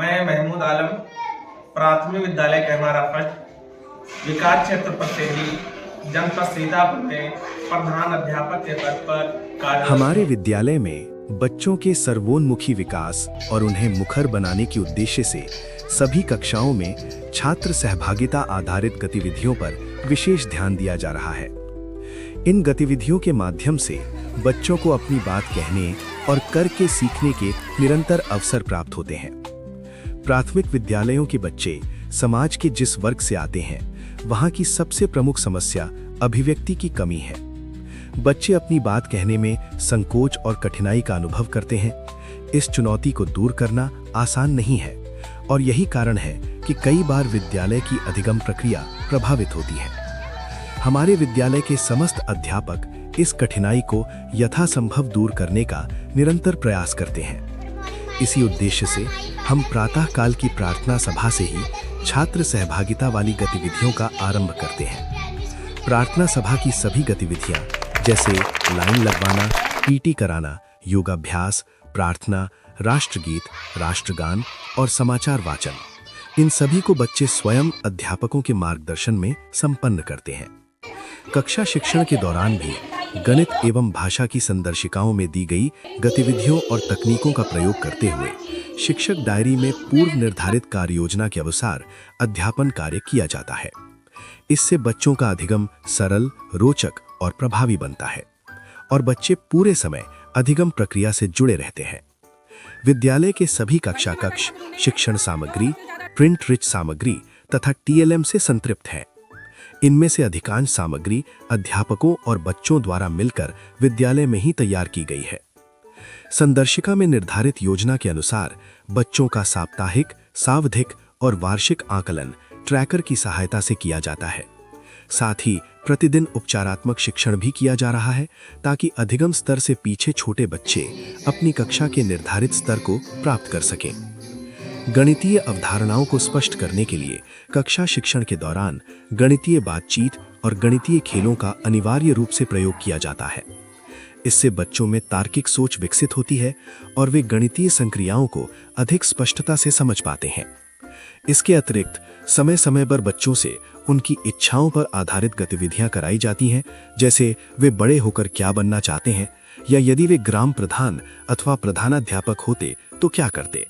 मैं महमूद आलम प्राथमिक विद्यालय कैमारा फर्स्ट विकास क्षेत्र प्रतिनिधि जनपद सीतापुर में प्रधान अध्यापक के पद पर कार्यरत हमारे हूं। विद्यालय में बच्चों के सर्वोन्मुखी विकास और उन्हें मुखर बनाने के उद्देश्य से सभी कक्षाओं में छात्र सहभागिता आधारित गतिविधियों पर विशेष ध्यान दिया जा रहा है। इन गतिविधियों के माध्यम से बच्चों को अपनी बात कहने और करके सीखने के निरंतर अवसर प्राप्त होते हैं। प्राथमिक विद्यालयों के बच्चे समाज के जिस वर्ग से आते हैं, वहां की सबसे प्रमुख समस्या अभिव्यक्ति की कमी है। बच्चे अपनी बात कहने में संकोच और कठिनाई का अनुभव करते हैं। इस चुनौती को दूर करना आसान नहीं है और यही कारण है कि कई बार विद्यालय की अधिगम प्रक्रिया प्रभावित होती है। हमारे विद्यालय के समस्त अध्यापक इस कठिनाई को यथासंभव दूर करने का निरंतर प्रयास करते हैं। इसी उद्देश्य से हम प्रातः काल की प्रार्थना सभा से ही छात्र सहभागिता वाली गतिविधियों का आरंभ करते हैं। प्रार्थना सभा की सभी गतिविधियां जैसे लाइन लगवाना, पीटी कराना, योगाभ्यास, प्रार्थना, राष्ट्रगीत, राष्ट्रगान और समाचार वाचन, इन सभी को बच्चे स्वयं अध्यापकों के मार्गदर्शन में संपन्न करते हैं। कक्षा शिक्षण के दौरान भी गणित एवं भाषा की संदर्शिकाओं में दी गई गतिविधियों और तकनीकों का प्रयोग करते हुए शिक्षक डायरी में पूर्व निर्धारित कार्य योजना के अनुसार अध्यापन कार्य किया जाता है। इससे बच्चों का अधिगम सरल, रोचक और प्रभावी बनता है और बच्चे पूरे समय अधिगम प्रक्रिया से जुड़े रहते हैं। विद्यालय के सभी कक्षा कक्ष शिक्षण सामग्री, प्रिंट रिच सामग्री तथा टीएलएम से संतृप्त हैं। इनमें से अधिकांश सामग्री अध्यापकों और बच्चों द्वारा मिलकर विद्यालय में ही तैयार की गई है। संदर्शिका में निर्धारित योजना के अनुसार बच्चों का साप्ताहिक, सावधिक और वार्षिक आकलन ट्रैकर की सहायता से किया जाता है। साथ ही प्रतिदिन उपचारात्मक शिक्षण भी किया जा रहा है ताकि अधिगम स्तर से पीछे छोटे बच्चे अपनी कक्षा के निर्धारित स्तर को प्राप्त कर सकें। गणितीय अवधारणाओं को स्पष्ट करने के लिए कक्षा शिक्षण के दौरान गणितीय बातचीत और गणितीय खेलों का अनिवार्य रूप से प्रयोग किया जाता है। इससे बच्चों में तार्किक सोच विकसित होती है और वे गणितीय संक्रियाओं को अधिक स्पष्टता से समझ पाते हैं। इसके अतिरिक्त समय समय पर बच्चों से उनकी इच्छाओं पर आधारित गतिविधियां कराई जाती हैं, जैसे वे बड़े होकर क्या बनना चाहते हैं या यदि वे ग्राम प्रधान अथवा प्रधानाध्यापक होते तो क्या करते।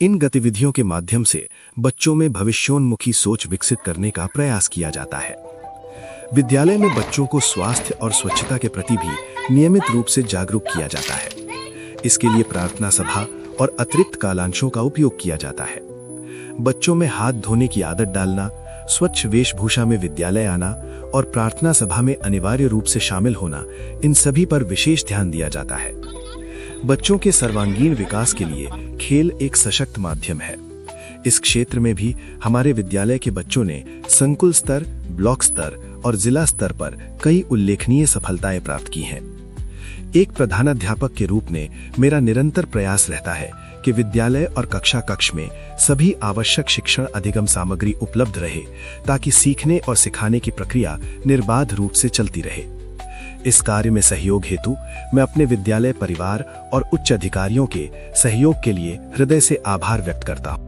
इन गतिविधियों के माध्यम से बच्चों में भविष्योन्मुखी सोच विकसित करने का प्रयास किया जाता है। विद्यालय में बच्चों को स्वास्थ्य और स्वच्छता के प्रति भी नियमित रूप से जागरूक किया जाता है। इसके लिए प्रार्थना सभा और अतिरिक्त कालांशों का उपयोग किया जाता है। बच्चों में हाथ धोने की आदत डालना, स्वच्छ वेशभूषा में विद्यालय आना और प्रार्थना सभा में अनिवार्य रूप से शामिल होना, इन सभी पर विशेष ध्यान दिया जाता है। बच्चों के सर्वांगीण विकास के लिए खेल एक सशक्त माध्यम है। इस क्षेत्र में भी हमारे विद्यालय के बच्चों ने संकुल स्तर, ब्लॉक स्तर और जिला स्तर पर कई उल्लेखनीय सफलताएं प्राप्त की हैं। एक प्रधानाध्यापक के रूप में मेरा निरंतर प्रयास रहता है कि विद्यालय और कक्षा कक्ष में सभी आवश्यक शिक्षण अधिगम सामग्री उपलब्ध रहे ताकि सीखने और सिखाने की प्रक्रिया निर्बाध रूप से चलती रहे। इस कार्य में सहयोग हेतु मैं अपने विद्यालय परिवार और उच्च अधिकारियों के सहयोग के लिए हृदय से आभार व्यक्त करता हूँ।